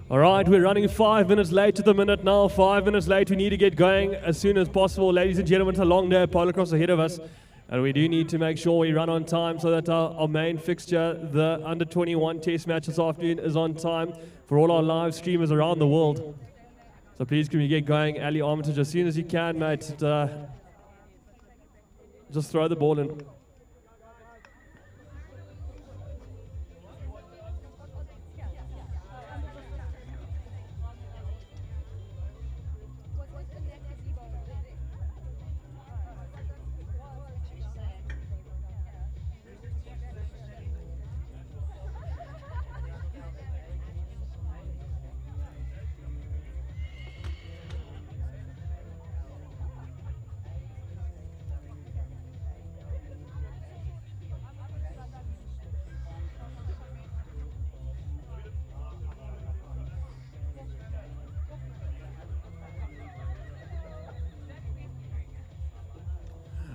All right, we're running 5 minutes late to the minute now. 5 minutes late. We need to get going as soon as possible. Ladies and gentlemen, it's a long day at PoloCrosse ahead of us. And we do need to make sure we run on time so that our main fixture, the under-21 test match this afternoon, is on time for all our live streamers around the world. So please can we get going. Ali Armitage, as soon as you can, mate. Just throw the ball in.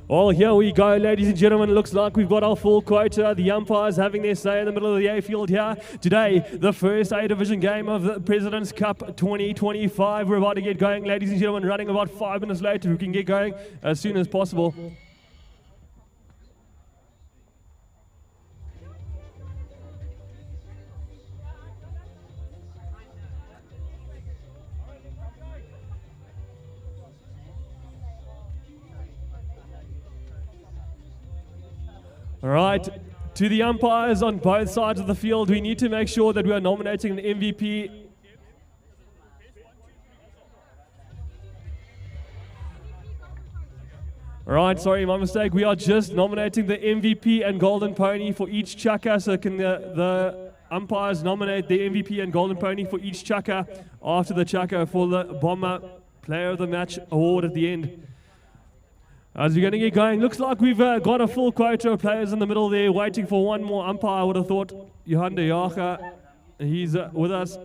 Well, here we go, ladies and gentlemen. Looks like we've got our full quota. The umpires having their say in the middle of the A field here. Today, the first A Division game of the President's Cup 2025. We're about to get going, ladies and gentlemen, running about 5 minutes late. We can get going as soon as possible. All right, to the umpires on both sides of the field, we need to make sure that we are nominating an MVP. All right, sorry, my mistake. We are just nominating the MVP and Golden Pony for each Chukka. So can the umpires nominate the MVP and Golden Pony for each Chukka after the Chukka for the Bomber Player of the Match award at the end. As we're going to get going, looks like we've got a full quota of players in the middle there, waiting for one more umpire. I would have thought Johan de Jager, he's with us.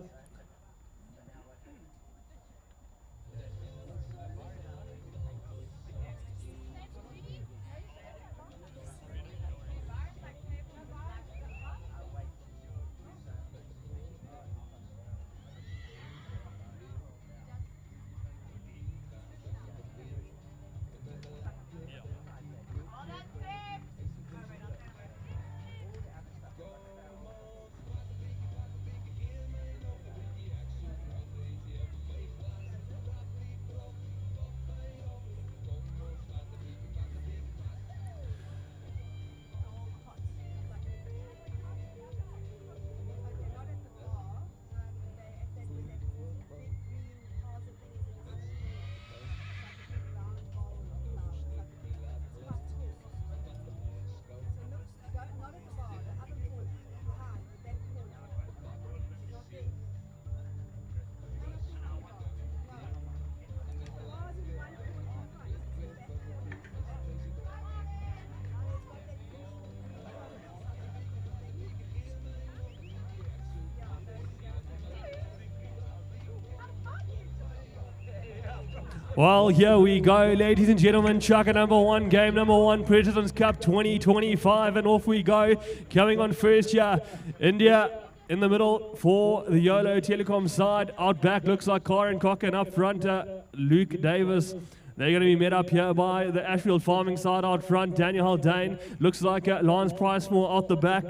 Well, here we go, ladies and gentlemen. Chukka number 1, game number 1, President's Cup 2025, and off we go. Coming on first here, India in the middle for the YOLO Telecom side. Out back looks like Karen Cock, and up front, Luke Davis. They're going to be met up here by the Ashfield Farming side out front. Daniel Haldane looks like Lance Pricemore out the back.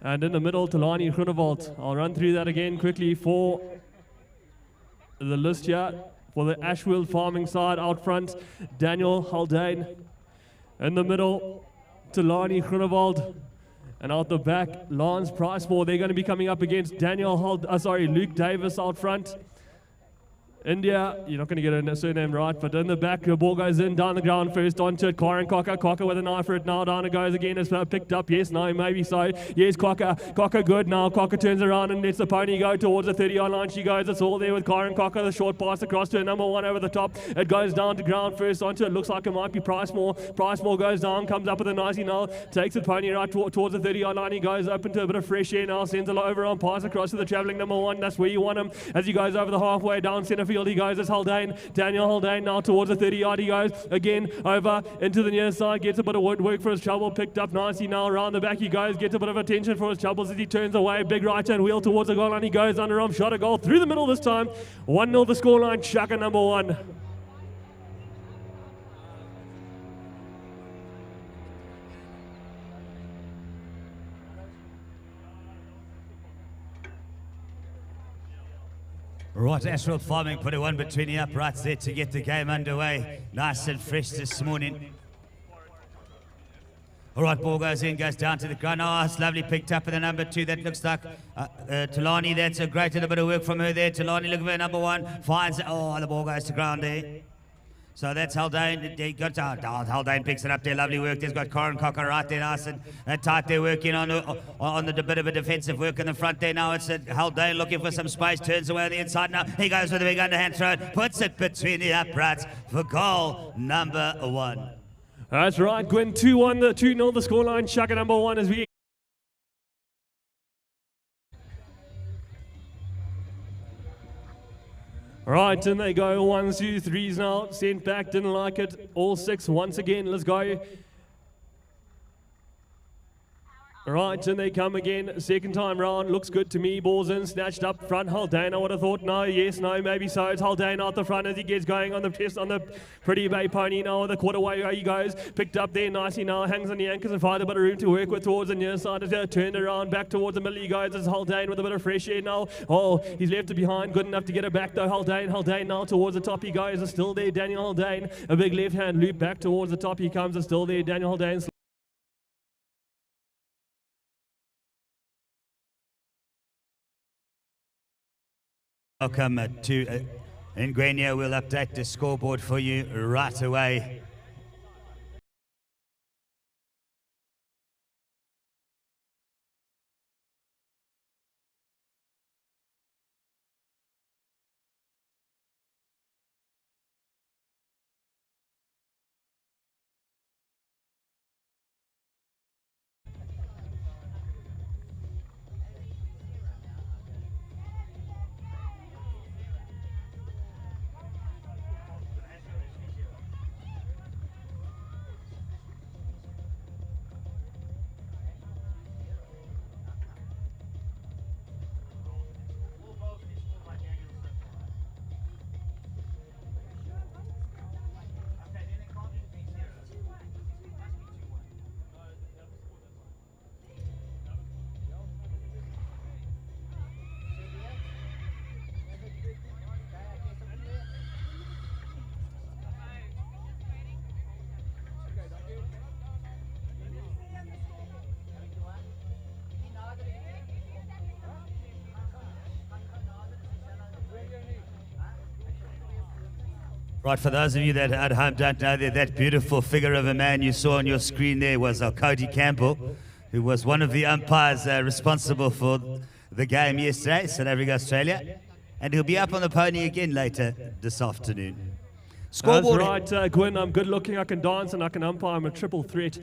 And in the middle, Talani Groenewald. I'll run through that again quickly for the list here. For the Ashfield Farming side out front, Daniel Haldane. In the middle, Talani Groenewald. And out the back, Lance Pricemore. They're going to be coming up against Luke Davis out front. India, you're not going to get a surname right, but in the back, the ball goes in, down the ground first, onto it, Karen Cocker. Cocker with an eye for it now, down it goes again, it's picked up, yes, no, maybe so. Yes, Cocker good now, Cocker turns around and lets the pony go towards the 30-yard line. She goes, it's all there with Karen Cocker, the short pass across to her number 1 over the top. It goes down to ground first, onto it, looks like it might be Pricemore. Pricemore goes down, comes up with a nicey now, takes the pony right towards the 30-yard line. He goes up into a bit of fresh air now, sends a over on pass across to the travelling number 1. That's where you want him as he goes over the halfway down centre field. field he goes. It's Haldane. Daniel Haldane now towards the 30-yard he goes. Again, over into the near side. Gets a bit of work for his trouble. Picked up nicely now. Around the back he goes. Gets a bit of attention for his troubles as he turns away. Big right-hand wheel towards the goal line he goes. Underarm shot, a goal through the middle this time. 1-0 the scoreline. Chukka number 1. Right, Asphalt Farming put a one between the uprights there to get the game underway. Nice and fresh this morning. All right, ball goes in, goes down to the ground. Oh, it's lovely picked up in the number 2. That looks like Talani. That's a great little bit of work from her there. Talani looking for number 1. Finds it. Oh, the ball goes to ground there. So that's Haldane. Haldane picks it up there. Lovely work. There's got Corin Cocker right there. Nice and tight. They're working on the bit of a defensive work in the front there. Now it's Haldane looking for some space. Turns away on the inside. Now he goes with a big underhand throw. Puts it between the uprights for goal number 1. That's right, Gwen. 2-1, 2-0 the scoreline. Chukka number 1 as we... Right, and they go 1, 2, 3s now. Sent back, didn't like it. All 6 once again. Let's go. Right, and they come again. Second time round. Looks good to me. Balls in, snatched up front. Haldane, I would have thought no, yes, no, maybe so. It's Haldane out the front as he gets going on the test on the Pretty Bay Pony now. The quarter way he goes. Picked up there nicely now. Hangs on the anchors and finds a bit of room to work with towards the near side. As turned around back towards the middle he goes. It's Haldane with a bit of fresh air now. Oh, he's left it behind. Good enough to get it back though. Haldane now towards the top he goes. It's still there. Daniel Haldane. A big left hand loop back towards the top he comes. It's still there. Daniel Haldane. Welcome to Ingenia. We'll update the scoreboard for you right away. Right, for those of you that at home don't know, that beautiful figure of a man you saw on your screen there was Cody Campbell, who was one of the umpires responsible for the game yesterday, South Africa, Australia. And he'll be up on the pony again later this afternoon. Scoreboard. That's right, Gwen, I'm good looking, I can dance and I can umpire, I'm a triple threat.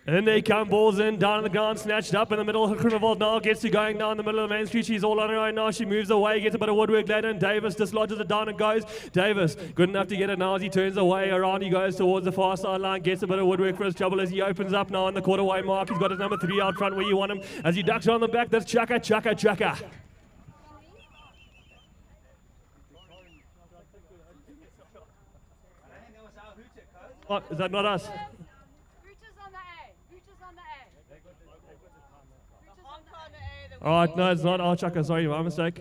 And they come, balls in, down on the ground, snatched up in the middle. Criminal now gets to going down the middle of the main street. She's all on her own now. She moves away, gets a bit of woodwork later, and Davis dislodges it down and goes. Davis, good enough to get it now as he turns away. Around he goes towards the far sideline, gets a bit of woodwork for his trouble as he opens up now on the quarter-way mark. He's got his number 3 out front where you want him. As he ducks on the back, that's Chukka, Chukka, Chukka. Oh, is that not us? All right, no, it's not. Oh, Chukka, sorry, my mistake.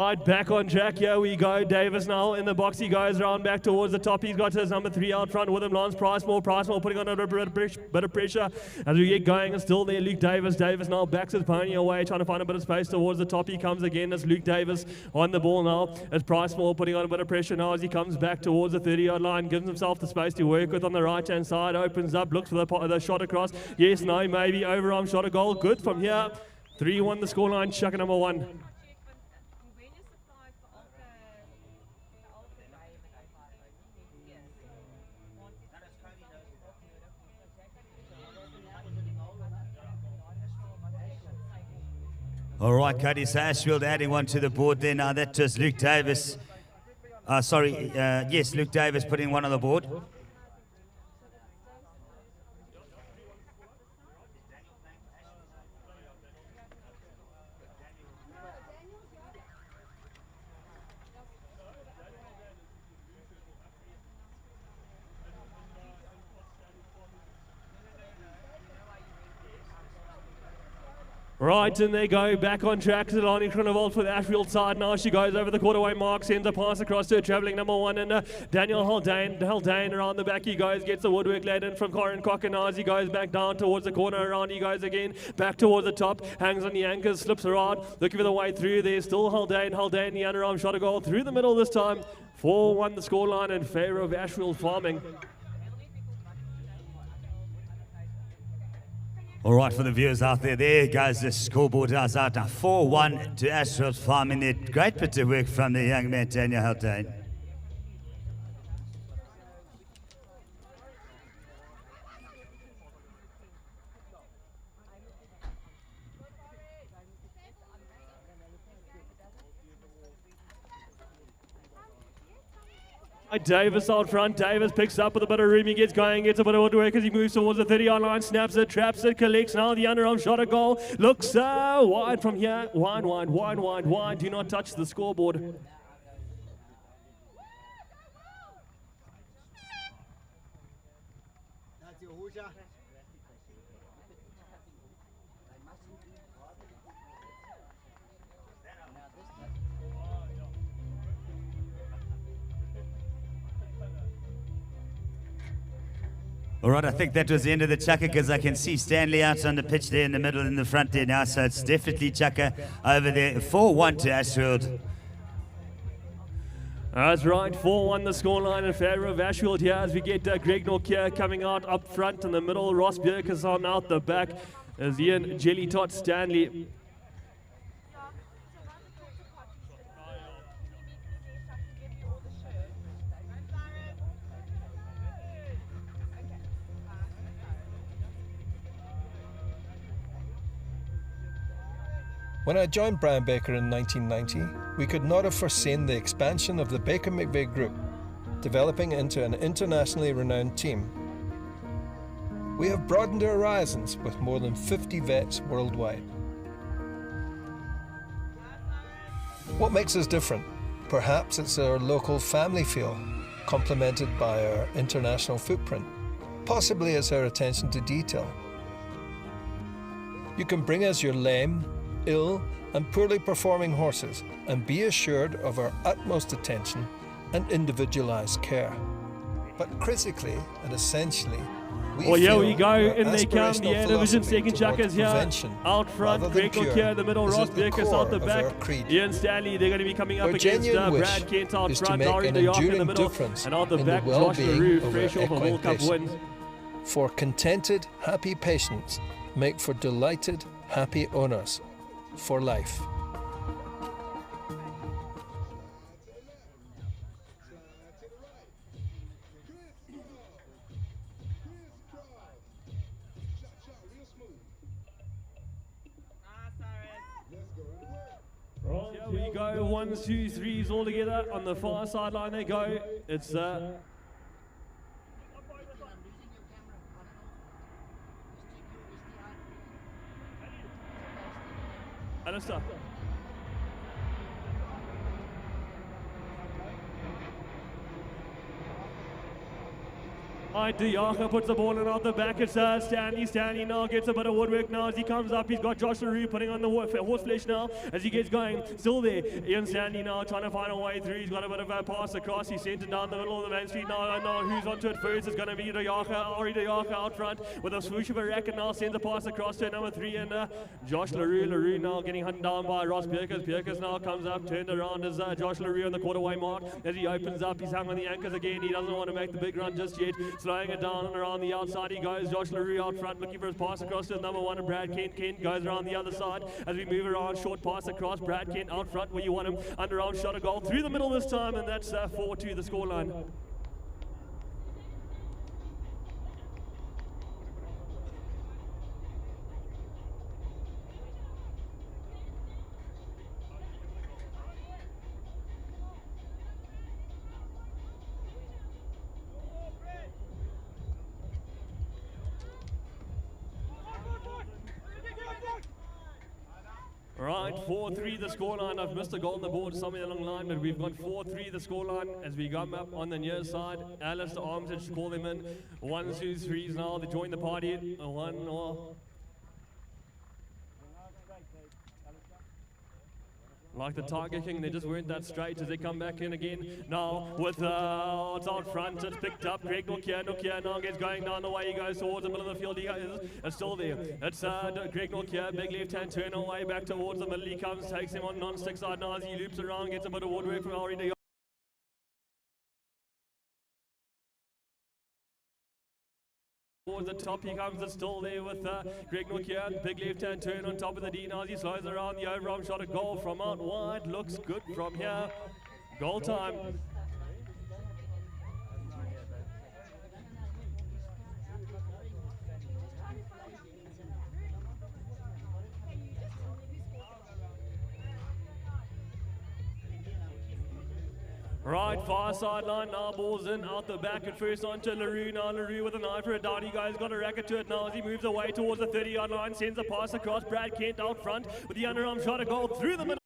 Right, back on track, here we go. Davis now in the box, he goes around back towards the top. He's got his number 3 out front with him, Lance Pricemore putting on a bit of pressure as we get going, and still there, Luke Davis. Davis now backs his pony away, trying to find a bit of space towards the top. He comes again, it's Luke Davis on the ball now. It's Pricemore putting on a bit of pressure now as he comes back towards the 30-yard line, gives himself the space to work with on the right-hand side, opens up, looks for the shot across. Yes, no, maybe, overarm shot, a goal, good from here. 3-1 the scoreline, Chukka number 1. All right, Cody, so Ashfield adding one to the board there. Now that was Luke Davis. Yes, Luke Davis putting one on the board. Right, and they go back on track. Zilani Kronovold for the Ashfield side. Now she goes over the quarterway mark, sends a pass across to travelling number 1, and Daniel Haldane around the back he goes, gets the woodwork laid in from Corin Cock, and as he goes back down towards the corner, around he goes again, back towards the top, hangs on the anchors, slips around, looking for the way through. There's still Haldane, the underarm shot a goal through the middle this time. 4-1 the scoreline in favour of Ashfield Farming. All right, for the viewers out there goes the scoreboard out now. 4-1 to Ashfield Farming there. Great bit of work from the young man, Daniel Haldane. Davis out front. Davis picks up with a bit of room. He gets going, gets a bit of woodwork as he moves towards the 30-yard line, snaps it, traps it, collects. Now the underarm shot, a goal. Looks wide from here. Wide. Do not touch the scoreboard. All right, I think that was the end of the Chukka because I can see Stanley out on the pitch there in the middle, in the front there now. So it's definitely Chukka over there. 4-1 to Ashfield. That's right, 4-1 the scoreline in favour of Ashfield here as we get Greg Norkier coming out up front in the middle. Ross Bjerkeson out the back as Ian Jelly Tot Stanley. When I joined Brian Baker in 1990, we could not have foreseen the expansion of the Baker McVeigh Group, developing into an internationally renowned team. We have broadened our horizons with more than 50 vets worldwide. What makes us different? Perhaps it's our local family feel, complemented by our international footprint. Possibly it's our attention to detail. You can bring us your lame, ill and poorly performing horses and be assured of our utmost attention and individualised care. But critically and essentially, we go, in they come, the Air Division second Chukkas here, out front, Greg Norkier in the middle, Ross Bjerkeson out the back, Ian Stanley, they're going to be coming up against Brad Kent out front, Dari de York in the middle, and out the back, Josh LaRue, fresh off a World Cup win. For contented, happy patients make for delighted, happy owners. For life. Here we go, 1, 2, 3s all together on the far sideline they go. It's Alistair. Diacha puts the ball in out the back. It's Stanley. Stanley now gets a bit of woodwork now as he comes up. He's got Josh LaRue putting on the horse flesh now as he gets going. Still there. Ian Stanley now trying to find a way through. He's got a bit of a pass across. He's sent it down the middle of the main street now. Who's onto it first? It's going to be Diacha out front with a swoosh of a racket now. Sends a pass across to number 3 and Josh LaRue. LaRue now getting hunted down by Ross Bierkes. Bierkes now comes up, turned around as Josh LaRue on the quarterway mark. As he opens up, he's hung on the anchors again. He doesn't want to make the big run just yet. Slowing it down and around the outside he goes. Josh LaRue out front looking for his pass across to number 1 and Brad Kent. Kent goes around the other side as we move around. Short pass across. Brad Kent out front where you want him. Underarm shot a goal through the middle this time, and that's 4-2 the scoreline. Right, 4-3 the scoreline. I've missed a goal on the board somewhere along the line, but we've got 4-3 the scoreline as we come up on the near side. Alistair Armitage call them in. 1, 2, 3s now. They join the party. 1-0. Like the Tiger King, they just weren't that straight as they come back in again. Now with it's out front, it's picked up. Greg Nokia now gets going down the way. He goes towards the middle of the field. It's still there. It's Greg Nokia, big left hand turn away back towards the middle. He comes, takes him on non-stick side now as he loops around, gets a bit of woodwork from already. Towards the top he comes, it's still there with Greg Nokia, big left hand turn on top of the D now as he slows around the overarm shot. A goal from out wide, looks good from here. Goal time. Right, far sideline, now ball's in, out the back at first onto LaRue. Now LaRue with an eye for a down. He guys got a racket to it now as he moves away towards the 30-yard line, sends a pass across. Brad Kent out front with the underarm shot, a goal through the middle.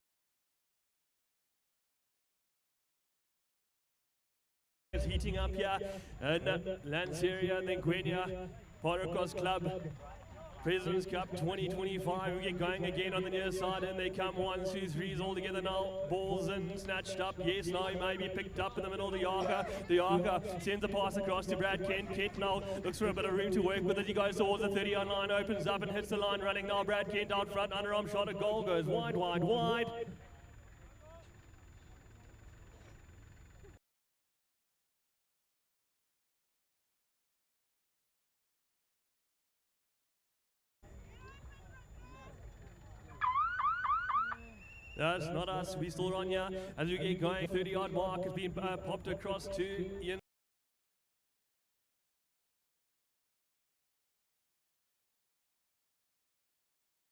It's heating up here in Lanceria and then Gwenya, PoloCrosse Club. President's Cup 2025, we get going again on the near side and they come 1, 2, 3s all together now. Balls in, snatched up, yes, now he may be picked up in the middle of the Arca. The Arca sends a pass across to Brad Kent. Kent now looks for a bit of room to work with as he goes towards the 30-yard line, opens up and hits the line running now. Brad Kent out front, underarm shot, a goal goes wide, wide, wide. That's not us, we still run here as we get going. 30-yard mark has been popped across to Ian.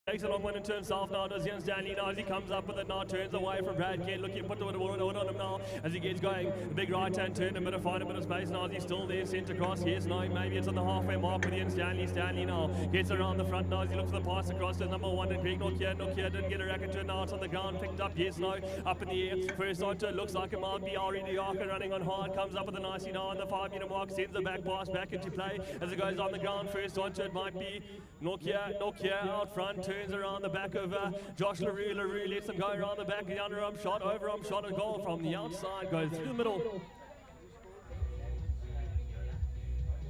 Takes a long one and turns south now, does Ian Stanley now as he comes up with it now, turns away from Brad Kent, looking to put the wood on him now as he gets going. The big right hand turn, a bit of find a bit of space now as he's still there, sent across, yes, now maybe it's on the halfway mark with Ian Stanley. Stanley now gets around the front now as he looks for the pass across to number 1 and Greg Nokia. Nokia didn't get a racket turn now, it's on the ground, picked up, yes, no, up in the air. First onto it, looks like it might be Ari Diaka running on hard, comes up with a nicey now on the 5-meter mark, sends the back pass back into play as it goes on the ground. First onto it might be Nokia out front, turns around the back of Josh LaRue. LaRue lets him go around the back of the underarm shot, overarm shot, a goal from the outside, goes through the middle.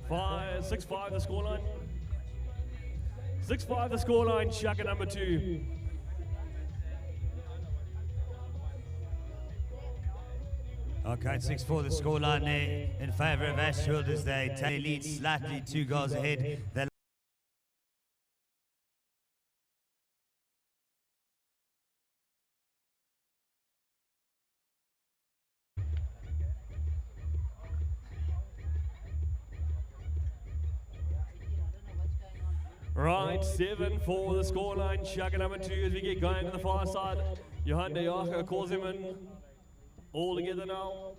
6-5 the scoreline. 6-5 the scoreline, Chukka number 2. Okay, 6-4 the scoreline there in favour of Ashfield as they take lead slightly 2 goals ahead. Right, 7-4 the scoreline, Chukka number 2 as we get going to the far side. Johan de Jager calls him in. All together now.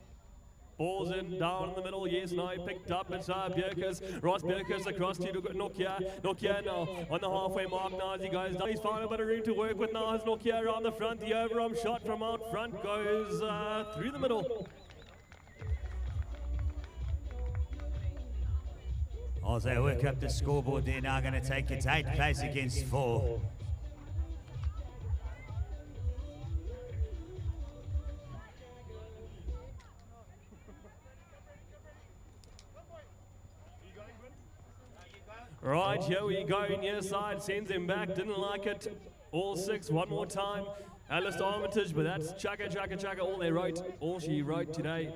Ball's in, down in the middle, yes, no, picked up, it's Bierkes, Ross Bierkes across to Nokia. Nokia now on the halfway mark now as he goes down. He's found a bit of room to work with now as Nokia around the front. The overarm shot from out front goes through the middle. As they work up the scoreboard, they're now going to take it 8 place against 4. Right, here we go. Near side sends him back. Didn't like it. All 6, one more time. Alistair Armitage, but that's Chukka, Chukka, Chukka. All they wrote, all she wrote today.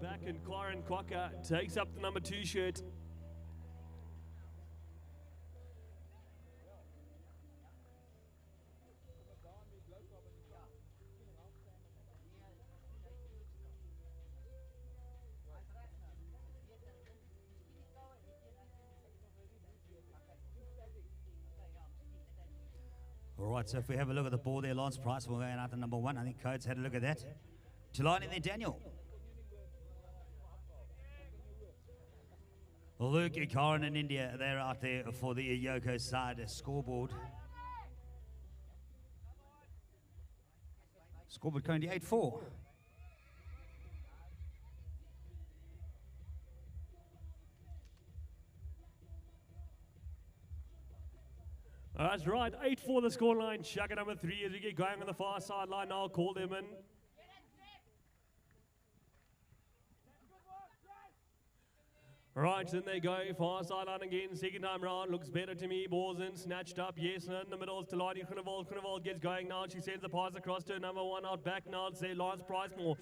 Back and Chukka takes up the number 2 shirt. All right, so if we have a look at the board there, Lance Price will go out to number 1. I think Codes had a look at that. Tulani there, Daniel. Luke Karan in India, they're out there for the Yoko side scoreboard. Scoreboard currently 8-4. That's right, 8-4 the scoreline. Chukka number 3 as we get going on the far sideline. I'll call them in. Right, then they go, far sideline again, second time round, looks better to me, balls in, snatched up, yes, and in the middle is Talani Groenewald gets going now, she sends the pass across to number 1, out back now, it's Lance Pricemore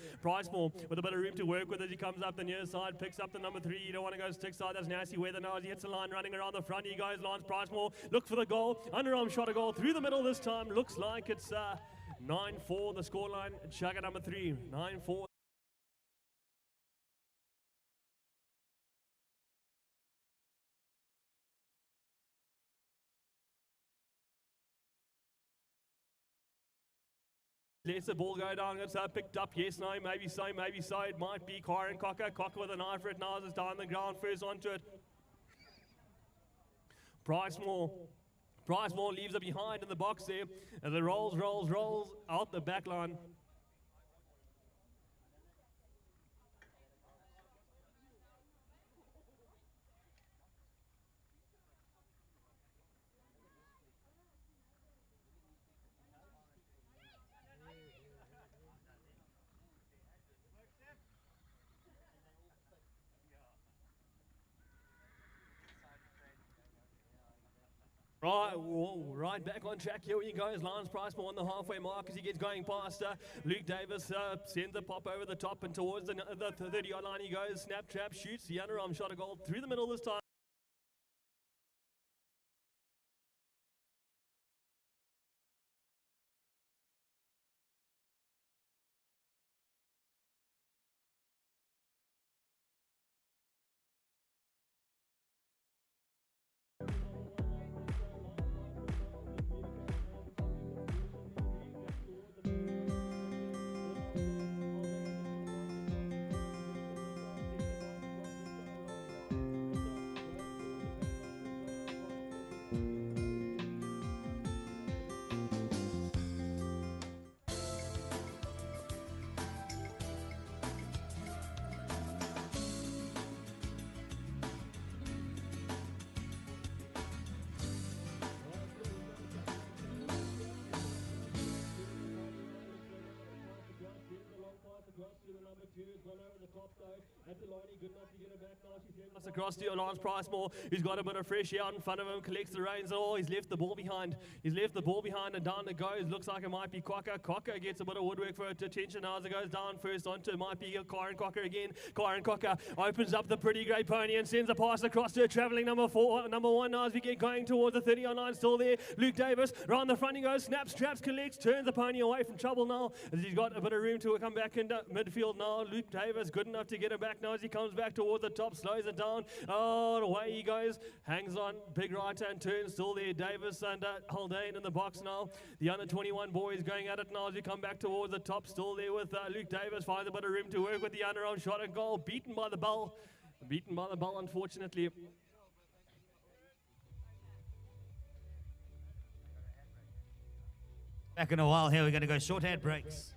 with a bit of room to work with as he comes up the near side, picks up the number 3, you don't want to go stick side, that's nasty weather now as he hits the line, running around the front, he goes, Lance Pricemore, look for the goal, underarm shot a goal, through the middle this time, looks like it's 9-4 the scoreline, Chukka number 3, 9-4. Lets the ball go down, it's picked up, yes, no, maybe so, it might be Chukka with an eye for it now as it's down the ground, first onto it. Pricemore leaves it behind in the box there, as it rolls out the back line. Right back on track. Here he goes. Lance Pricemore on the halfway mark as he gets going past Luke Davis. Sends the pop over the top and towards the 30-yard line he goes. Snap trap, shoots the underarm shot a goal through the middle this time. Good enough to get it back now. She's sending us across to Lance Pricemore, who's got a bit of fresh air out in front of him, collects the reins. Oh, he's left the ball behind. He's left the ball behind and down it goes. Looks like it might be Chukka. Chukka gets a bit of woodwork for attention now as it goes down first onto it. Might be Kyron Chukka again. Kyron Chukka opens up the pretty great pony and sends a pass across to travelling number 1 now as we get going towards the 30 on line. Still there. Luke Davis round the front he goes. Snaps, traps, collects, turns the pony away from trouble now as he's got a bit of room to come back into midfield now. Luke Davis good enough to get it back now as he comes back towards the top, slows it down. Oh, away he goes. Hangs on, big right hand turn. Still there. Davis and Haldane in the box now. The under 21 boys going at it now as we come back towards the top. Still there with Luke Davis. Finds a bit of room to work with the underarm shot and goal. Beaten by the ball. Beaten by the ball, unfortunately. Back in a while here, we're going to go short ad breaks.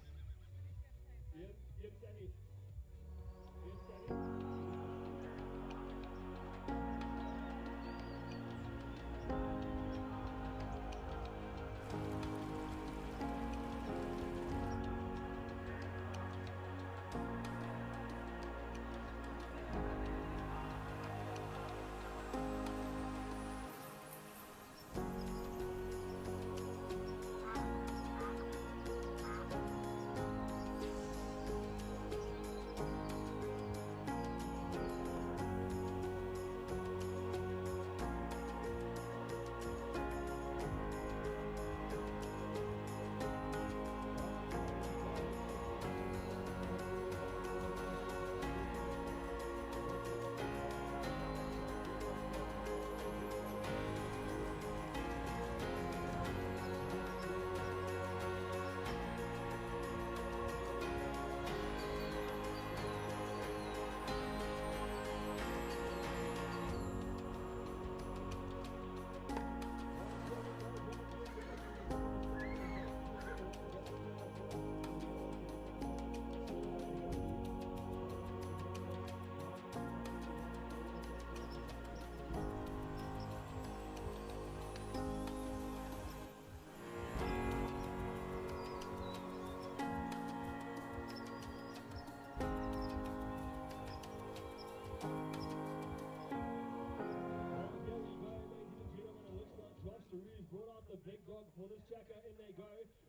For this Chukka, in they go.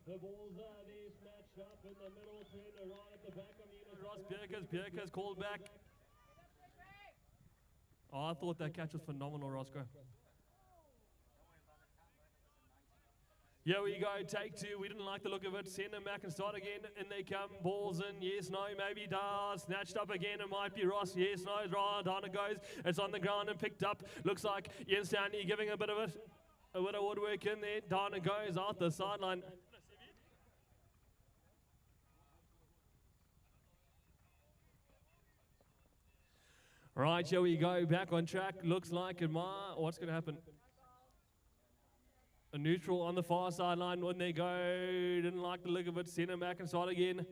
The balls are there, snatched up in the middle, turned around at the back of the Ross Bjerkes called back. Oh, I thought that catch was phenomenal, Roscoe. Here we go, take two. We didn't like the look of it. Send them back and start again. In they come. Balls in. Yes, no, maybe da. Snatched up again. It might be Ross. Yes, no. Down it goes. It's on the ground and picked up. Looks like Ian Stanley giving a bit of it. A bit of woodwork in there. Down it goes out the sideline. Right, here we go. Back on track. Looks like it might. What's going to happen? A neutral on the far sideline when they go. Didn't like the look of it. Send them back and start again.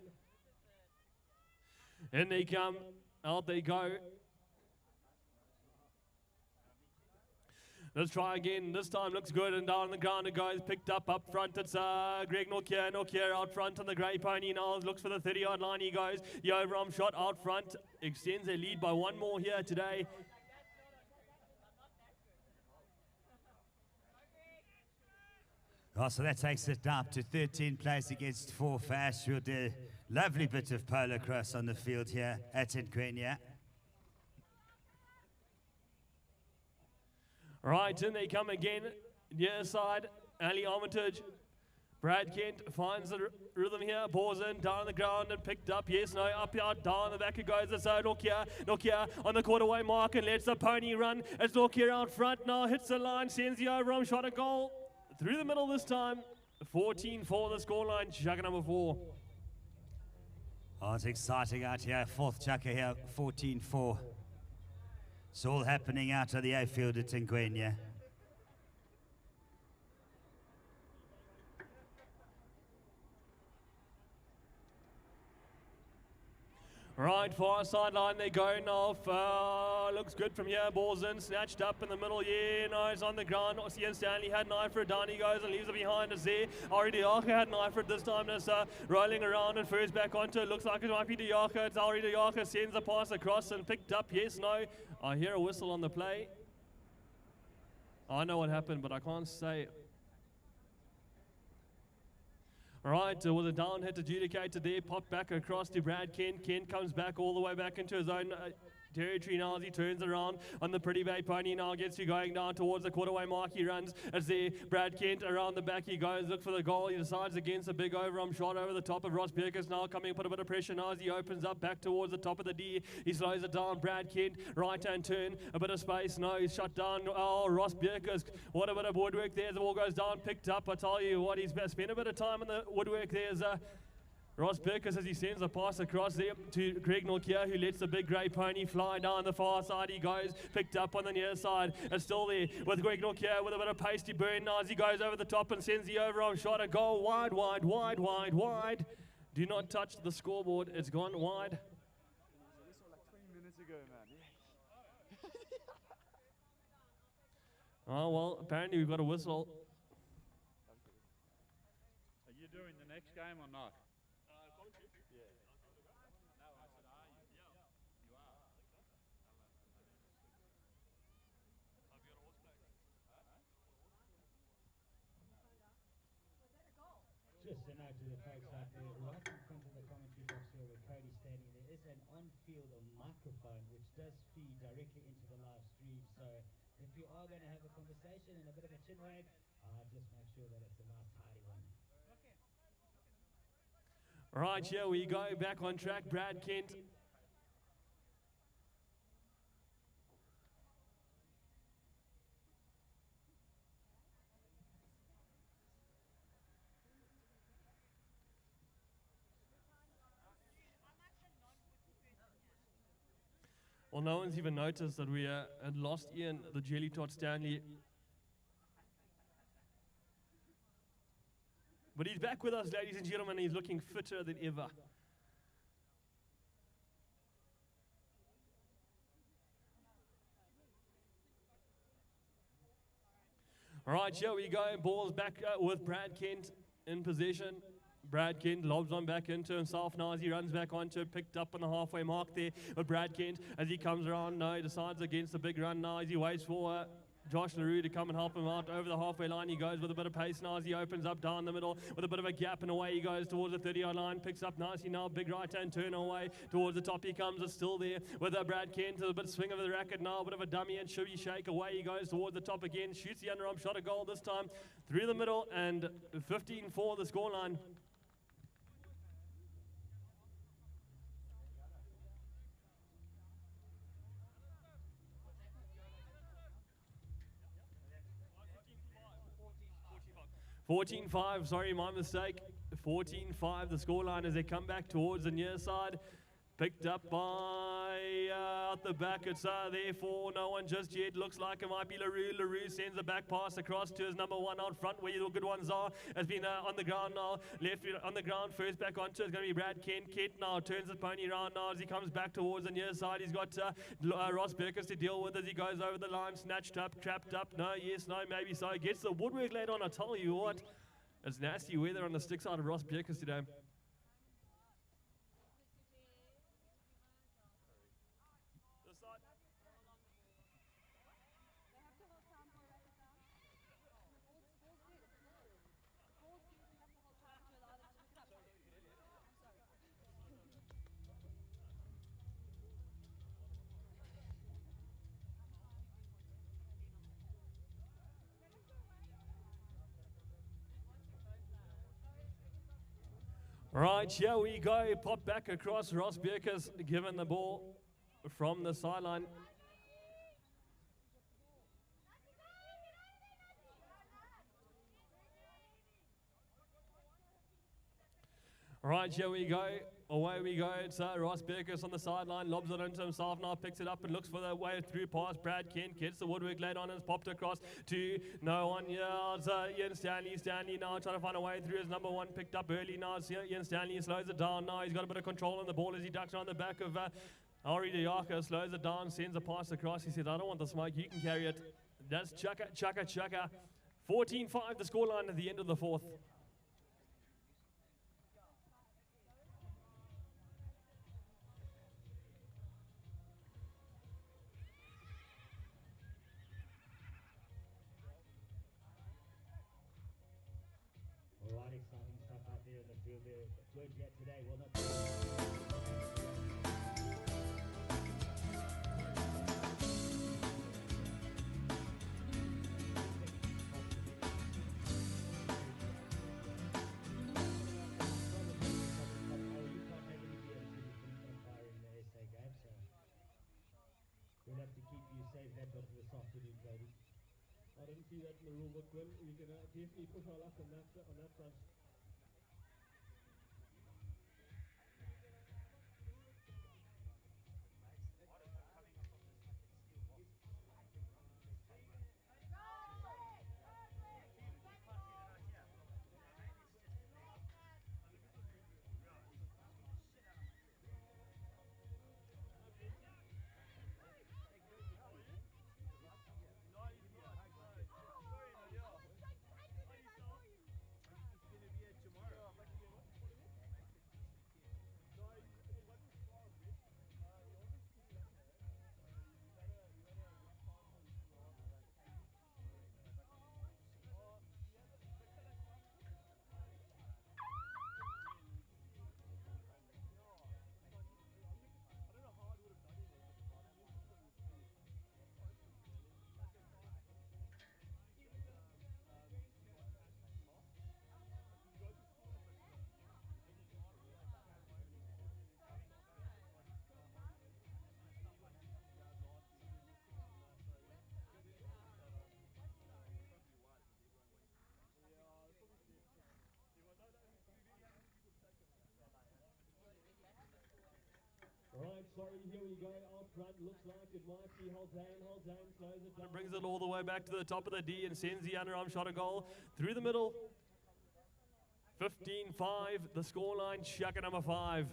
In they come. Out they go. Let's try again. This time looks good and down on the ground it goes. Picked up front. It's Greg Nokia out front on the grey pony now. Looks for the 30-yard line. He goes. The overarm shot out front. Extends their lead by one more here today. Oh, so that takes it up to 13 place against 4 for Ashfield. A lovely bit of PoloCrosse on the field here at Ngwenya. Right, in they come again. Near side, Ali Armitage. Brad Kent finds the rhythm here. Balls in, down on the ground and picked up. Yes, no, up, out, down the back it goes. It's Nokia on the quarterway mark and lets the pony run. It's Nokia out front now. Hits the line, sends the overarm shot, a goal. Through the middle this time. 14-4 the scoreline. Chukka number 4. Oh, it's exciting out here. 4th Chukka here, 14-4. It's all happening out of the A field at Ngwenya. Right, far sideline they go now. Looks good from here. Ball's in, snatched up in the middle. Yeah, no, it's on the ground. Ian Stanley had an eye for it. Down he goes and leaves it behind us there. Already Diaka had an eye for it this time. It's rolling around and first back onto it. Looks like it might be Diaka. It's already Diaka. Sends the pass across and picked up. Yes, no. I hear a whistle on the play. I know what happened, but I can't say. All right, with a down hit adjudicated there, popped back across to Brad Kent. Kent comes back all the way back into his own territory now as he turns around on the Pretty Bay pony now, gets you going down towards the quarterway mark. He runs as there, Brad Kent around the back he goes, look for the goal. He decides against a big overarm shot over the top of Ross Birkus now, coming, put a bit of pressure now as he opens up back towards the top of the D. He slows it down, Brad Kent, right hand turn, a bit of space, no, he's shut down. Oh, Ross Birkus, what a bit of woodwork there as the ball goes down, picked up. I tell you what, he's spent a bit of time in the woodwork there as Ross Birkus as he sends a pass across there to Greg Norkia, who lets the big grey pony fly down the far side. He goes, picked up on the near side. It's still there with Greg Norkia with a bit of pasty burn now as he goes over the top and sends the overarm shot. A goal wide, wide, wide, wide, wide. Do not touch the scoreboard. It's gone wide. This was like 20 minutes ago, man. Oh, well, apparently we've got a whistle. Are you doing the next game or not? Yeah. No, I said, are you? Yeah. You are? Just a note to the folks out there, right in front of the commentary box here where Cody's standing, there is an on-field microphone which does feed directly into the live stream. So if you are going to have a conversation and a bit of a chin wag, just make sure that it's a nice tidy one. Right, here we go, back on track, Brad Kent. Well, no one's even noticed that we had lost Ian, the Jelly Tot Stanley. But he's back with us, ladies and gentlemen. He's looking fitter than ever. All right, here we go. Ball's back with Brad Kent in possession. Brad Kent lobs on back into himself now as he runs back onto it, picked up on the halfway mark there. But Brad Kent, as he comes around, no, he decides against the big run now as he waits for Josh LaRue to come and help him out over the halfway line. He goes with a bit of pace now as he opens up down the middle with a bit of a gap, and away he goes towards the 30-yard line. Picks up nicely now, big right-hand turn away towards the top. He comes, it's still there with Brad Kent, a bit swing of the racket now, a bit of a dummy and shimmy shake. Away he goes towards the top again, shoots the underarm shot, a goal this time through the middle, and 15-4 the scoreline. $14-5, sorry, my mistake. 14-5, the scoreline as they come back towards the near side. Picked up by out the back. It's there for no one just yet. Looks like it might be LaRue. LaRue sends a back pass across to his number one out front where the good ones are. Has been on the ground now. Left on the ground, first back onto it's going to be Brad Kent. Kent now turns the pony around now as he comes back towards the near side. He's got Ross Birkus to deal with as he goes over the line. Snatched up, trapped up. No, yes, no, maybe so. Gets the woodwork laid on. I tell you what, it's nasty weather on the stick side of Ross Birkus today. Right, here we go. Pop back across. Ross Birkus given the ball from the sideline. Right, here we go. Away we go. It's Ross Berkus on the sideline, lobs it into himself now, picks it up and looks for the way through past Brad Kent, gets the woodwork laid on and it's popped across to no one. Yeah, it's Ian Stanley. Stanley now trying to find a way through his number one, picked up early now. It's Ian Stanley slows it down now. He's got a bit of control on the ball as he ducks around the back of Ari Diaka, slows it down, sends a pass across. He says, I don't want the smoke, you can carry it. That's Chukka, Chukka, Chukka. 14-5 the scoreline at the end of the fourth. Alright, exciting stuff out there in the field there. George yet today will not we'll have to keep you safe that one for this afternoon, Cody. I didn't see that in the rule book, Will. We can definitely push our luck on that front. Right, sorry, here we go. Out front, looks like it might be Haldane. Haldane slows it down. Brings it all the way back to the top of the D and sends the underarm shot a goal through the middle. 15-5, the scoreline, Chukka number 5.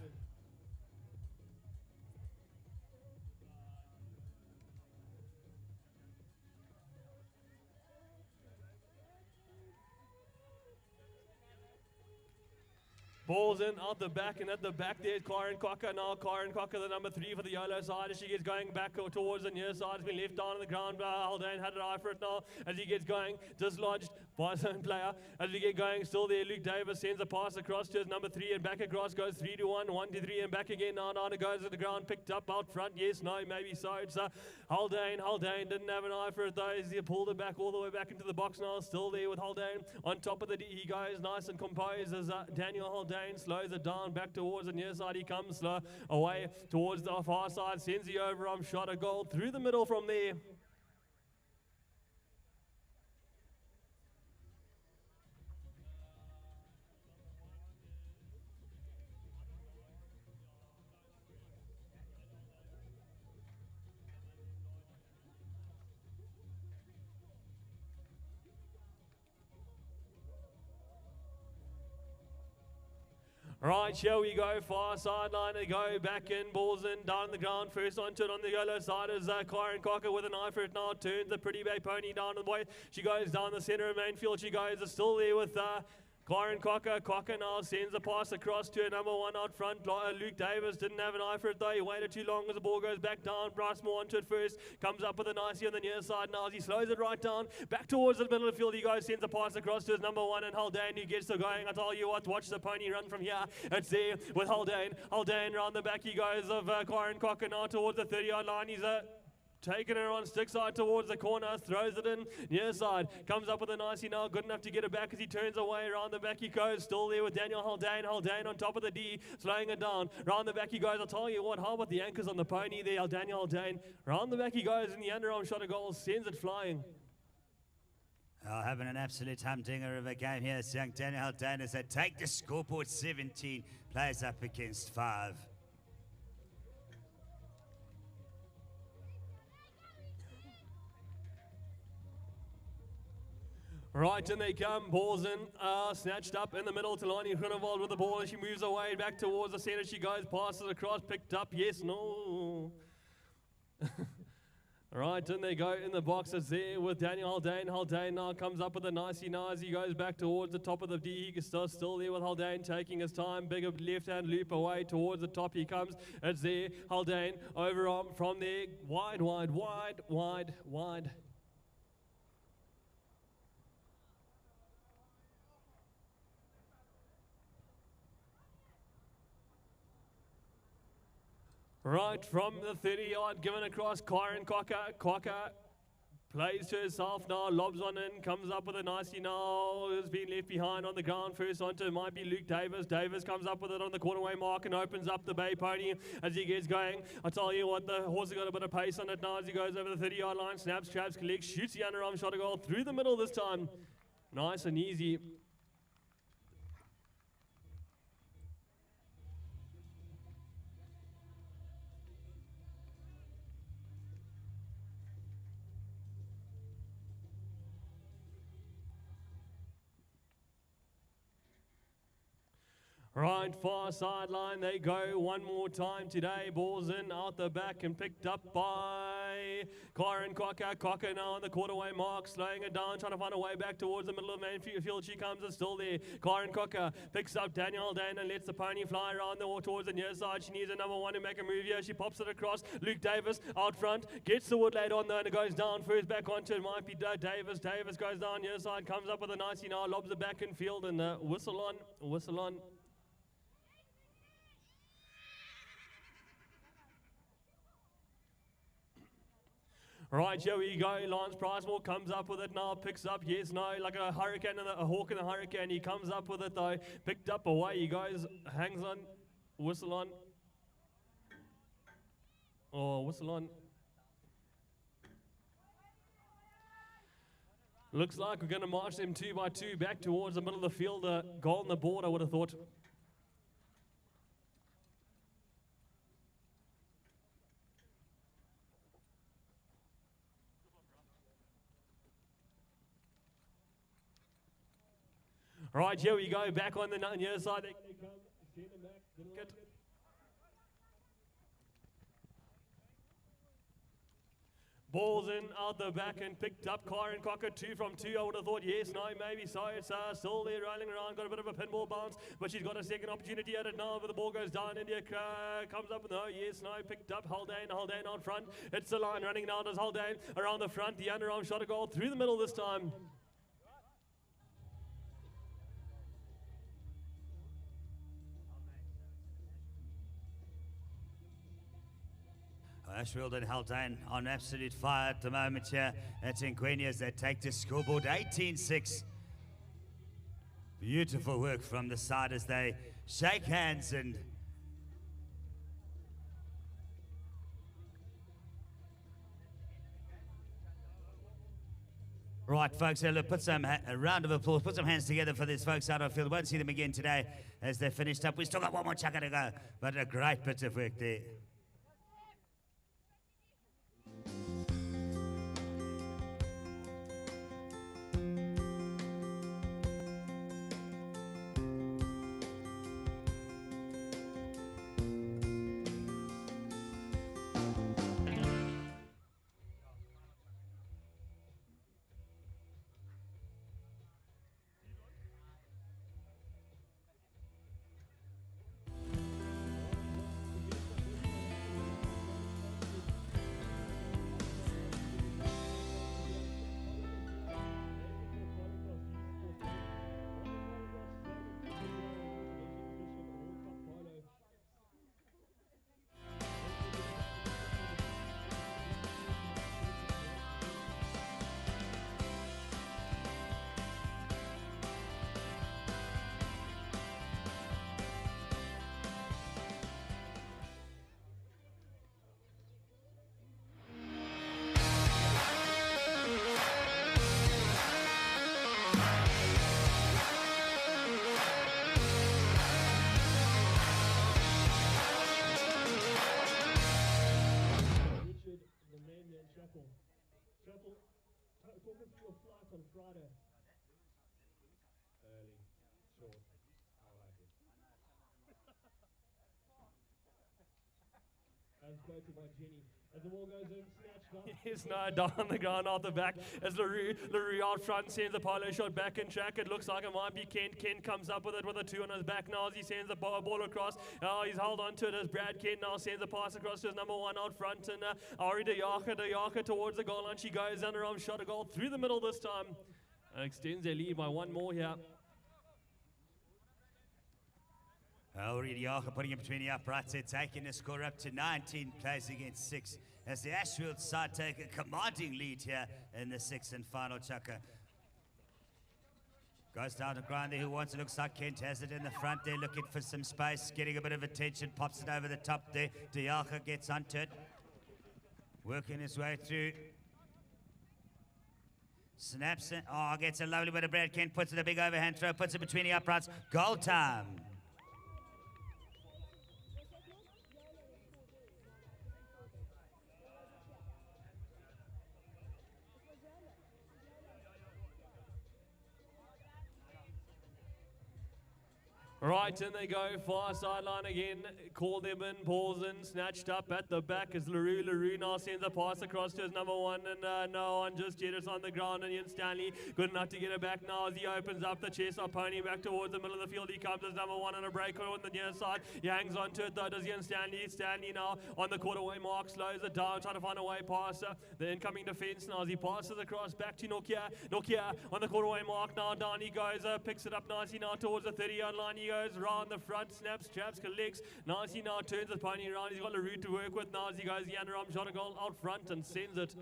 Ball's in, out the back, and at the back there's Karen Cocker now. Karen Cocker, the number 3 for the yellow side, as she gets going back towards the near side. Has been left down on the ground. Haldane had an eye for it now as he gets going. Dislodged by his own player. As we get going, still there, Luke Davis sends a pass across to his number 3 and back across, goes 3-1, 1-3 and back again. Now it goes to the ground, picked up out front. Yes, no, maybe so. It's Haldane. Haldane didn't have an eye for it though. He pulled it back all the way back into the box now. Still there with Haldane. On top of the D, he goes nice and composed as Daniel Haldane slows it down back towards the near side. He comes slow away towards the far side, sends the overarm shot, a goal through the middle from there. Right, here we go, far sideline to go, back in, balls in, down on the ground, first onto it on the yellow side is Karen Cocker with an eye for it now, turns the pretty bay pony down to the way, she goes down the centre of main field, she goes, is still there with Karen Cocker. Cocker now sends a pass across to a number 1 out front. Luke Davis didn't have an eye for it though. He waited too long as the ball goes back down. Bryce Moore onto it first. Comes up with a nicey on the near side now as he slows it right down. Back towards the middle of the field he goes. Sends a pass across to his number 1 and Haldane who gets to going. I tell you what, watch the pony run from here. It's there with Haldane. Haldane round the back he goes of Karen Cocker now towards the 30-yard line. He's taking her on stick side towards the corner, throws it in near side, comes up with a nicey now, good enough to get it back as he turns away. Around the back he goes, still there with Daniel Haldane. Haldane on top of the D, slowing it down. Round the back he goes. I'll tell you what, how about the anchors on the pony there, Daniel Haldane. Round the back he goes, and the underarm shot a goal, sends it flying. Having an absolute humdinger of a game here. It's young Daniel Haldane as they take the scoreboard. 17 plays up against 5. Right, in they come, balls in, snatched up in the middle. Talani Groenewald with the ball as she moves away back towards the center. She goes, passes across, picked up, yes, no. Right, in they go in the boxes there with Daniel Haldane. Haldane now comes up with a nicey nice. He goes back towards the top of the D. He's still there with Haldane taking his time. Bigger left-hand loop away towards the top he comes. It's there, Haldane overarm from there. Wide, wide, wide, wide, wide. Right from the 30-yard, given across, Kyron Chukka. Chukka plays to herself now, lobs on in, comes up with a nicey now, has been left behind on the ground. First onto it might be Luke Davis. Davis comes up with it on the quarterway mark and opens up the Bay Pony as he gets going. I tell you what, the horse has got a bit of pace on it now as he goes over the 30-yard line, snaps, traps, collects, shoots the underarm shot a goal through the middle this time. Nice and easy. Right, far sideline, they go one more time today. Ball's in, out the back and picked up by Kyron Chukka. Chukka now on the quarterway mark, slowing it down, trying to find a way back towards the middle of the main field. She comes, it's still there. Kyron Chukka picks up Daniel Haldane and lets the pony fly around towards the near side. She needs a number one to make a move here. She pops it across. Luke Davis out front, gets the wood laid on there and it goes down first back onto it. Might be Davis. Davis goes down near side, comes up with a nicey now, lobs it back in field and whistle on, whistle on. Right, here we go. Lance Pricemore comes up with it now, picks up, yes, no, like a hurricane, a hawk in a hurricane. He comes up with it though, picked up away he goes, hangs on, whistle on. Oh, whistle on. Looks like we're going to march them 2 by 2 back towards the middle of the field. Goal on the board, I would have thought. Right, here we go, back on the near side. Good. Balls in, out the back and picked up. Kyron Chukka, 2 from 2. I would have thought, yes, no, maybe so. It's still there rolling around, got a bit of a pinball bounce, but she's got a second opportunity at it now. But the ball goes down. India comes up with no, yes, no, picked up. Haldane out front. It's the line running now. Does Haldane around the front. The underarm shot a goal through the middle this time. Ashfield and Haldane on absolute fire at the moment here. That's Ngweni as they take the scoreboard 18-6. Beautiful work from the side as they shake hands and right, folks, look, put a round of applause, put some hands together for these folks out on field. Won't see them again today as they're finished up. We've still got one more chukka to go, but a great bit of work there. Friday. Early, short. I like it. As quoted by Jenny. As the ball goes in, snatched up. He's now down on the ground off the back as LaRue out front sends a polo shot back in track. It looks like it might be Kent. Kent comes up with it with a 2 on his back now as he sends the ball across. He's held on to it as Brad Kent now sends a pass across to his number 1 out front. And Ari De Jager towards the goal line. She goes underarm shot, a goal through the middle this time. And extends their lead by 1 more here. Already Archer putting it between the uprights. They're taking the score up to 19 plays against 6 as the Ashfield side take a commanding lead here in the 6th and final Chukka. Goes down to ground there. Who wants it? Looks like Kent has it in the front there, looking for some space, getting a bit of attention, pops it over the top there. De Jager gets onto it, working his way through. Snaps it. Oh, gets a lovely bit of Brad Kent, puts it a big overhand throw, puts it between the uprights. Goal time. Right, in they go, far sideline again, call them in, balls in, snatched up at the back is LaRue. LaRue now sends a pass across to his number 1 and no one just yet, it's on the ground and Ian Stanley good enough to get it back now as he opens up the chest up pony back towards the middle of the field. He comes as number 1 on a break on the near side. He hangs on to it though, does Ian Stanley. Stanley now on the quarterway mark, slows it down, trying to find a way past the incoming defence now as he passes across back to Nokia. Nokia on the quarterway mark now, down he goes, picks it up nicely now towards the 30-yard line. He goes round the front, snaps, traps, collects. Nicely now turns the pony around. He's got a route to work with now as he goes the underarm shot a goal out front and sends it.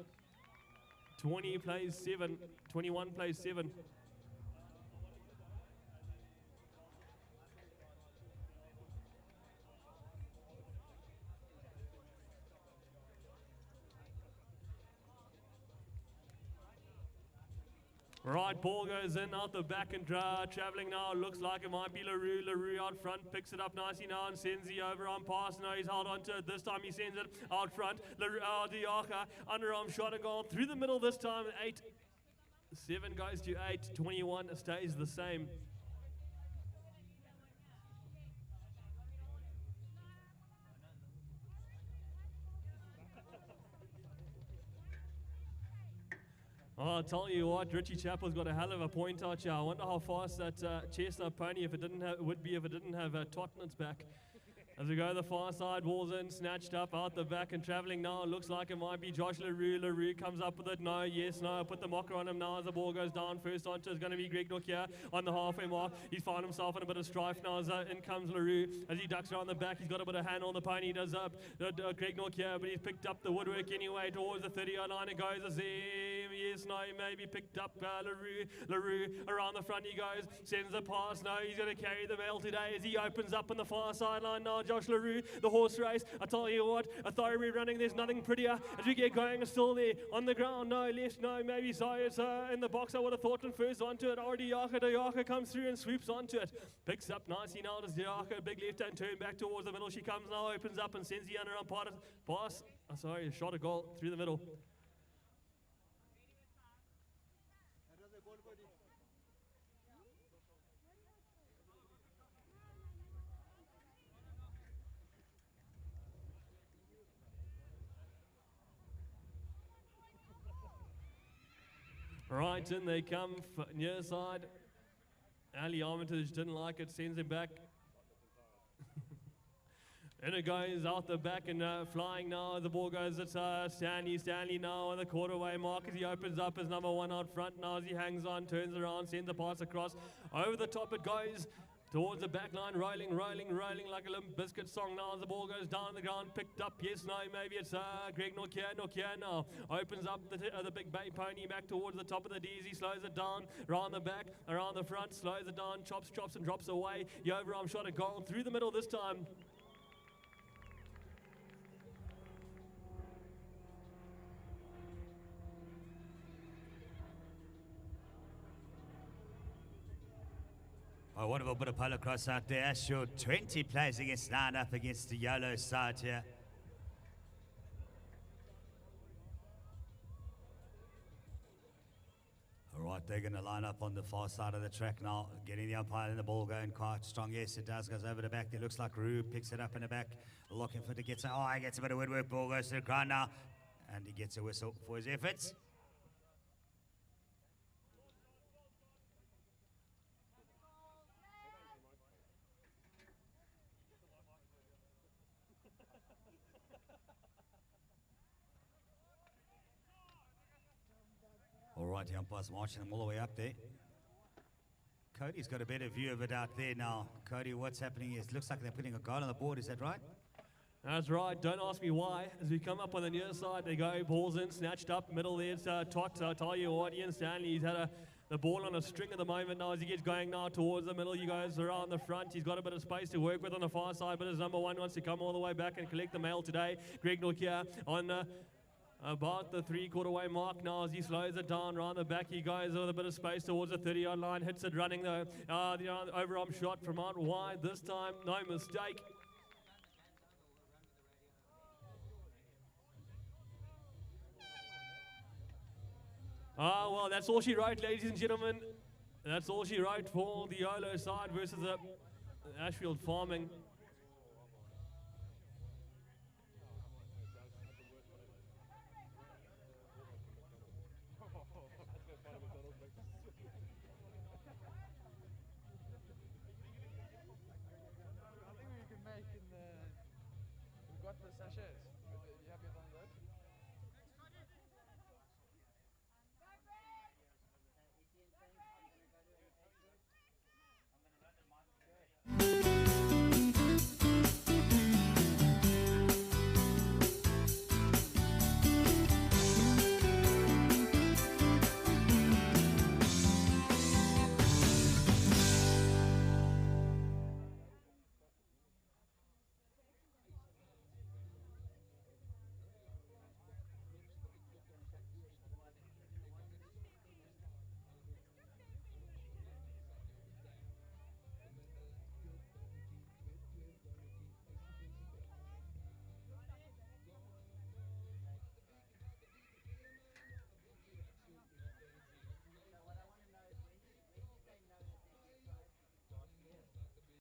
20 plays 7, 21 plays 7. Right, ball goes in, out the back and travelling now. Looks like it might be LaRue. LaRue out front, picks it up nicely now and sends the overarm pass. No, he's held on to it. This time he sends it out front. LaRue, De Jager, underarm shot and goal through the middle this time. 7 goes to 8. 21 stays the same. Oh, I'll tell you what, Richie Chappell's got a hell of a point out here. I wonder how fast that chestnut pony would be if it didn't have Tottenham's back. As we go the far side, balls in, snatched up, out the back and travelling now. It looks like it might be Josh LaRue. LaRue comes up with it. No, yes, no. Put the mocker on him now as the ball goes down. First onto is going to be Greg Nook here on the halfway mark. He's found himself in a bit of strife now as in comes LaRue. As he ducks around the back, he's got a bit of hand on the pony. He does up Greg Nook here, but he's picked up the woodwork anyway towards the 30-yard line. It goes as him. Yes, no, he maybe picked up LaRue. LaRue around the front he goes. Sends the pass. No, he's going to carry the mail today as he opens up on the far sideline now. Josh LaRue. The horse race, I tell you what, a thoroughbred running, there's nothing prettier. As we get going, it's still there on the ground. No, left, no, maybe Zayas in the box. I would have thought and first onto it. De Jager comes through and swoops onto it. Picks up nicely now. Does De Jager, big left hand turn back towards the middle. She comes now, opens up and sends the underarm pass. Shot a goal through the middle. Right, in they come, near side. Ali Armitage didn't like it, sends him back. And it goes out the back and flying now. The ball goes at Stanley. Stanley now on the quarterway mark as he opens up his number 1 out front now as he hangs on, turns around, sends the pass across. Over the top it goes. Towards the back line, rolling like a Limp Biscuit song now as the ball goes down the ground, picked up, yes, no, maybe it's Greg Nokia now, opens up the big bay pony back towards the top of the D's, he slows it down, around the back, around the front, slows it down, chops and drops away, the overarm shot a goal through the middle this time. Oh, what about a bit of PoloCrosse out there? Ashfield 20 plays against 9 up against the yellow side here. All right, they're going to line up on the far side of the track now, getting the umpire and the ball going quite strong. Yes, it does. Goes over the back. It looks like Rue picks it up in the back, looking for it to get some. Oh, he gets a bit of woodwork. Ball goes to the ground now, and he gets a whistle for his efforts. All right, the umpire's marching them all the way up there. Cody's got a better view of it out there now. Cody, what's happening is, looks like they're putting a goal on the board, is that right? That's right. Don't ask me why. As we come up on the near side, they go. Ball's in, snatched up. Middle there, it's Tot. I'll tell you what, Ian Stanley, he's had the ball on a string at the moment now as he gets going now towards the middle. He goes around the front. He's got a bit of space to work with on the far side, but his number one wants to come all the way back and collect the mail today. Greg Nokia on about the three-quarter way mark now as he slows it down around the back. He goes with a bit of space towards the 30-yard line, hits it running though. The overarm shot from out wide this time, no mistake. Well, that's all she wrote, ladies and gentlemen. That's all she wrote for the YOLO side versus the Ashfield Farming.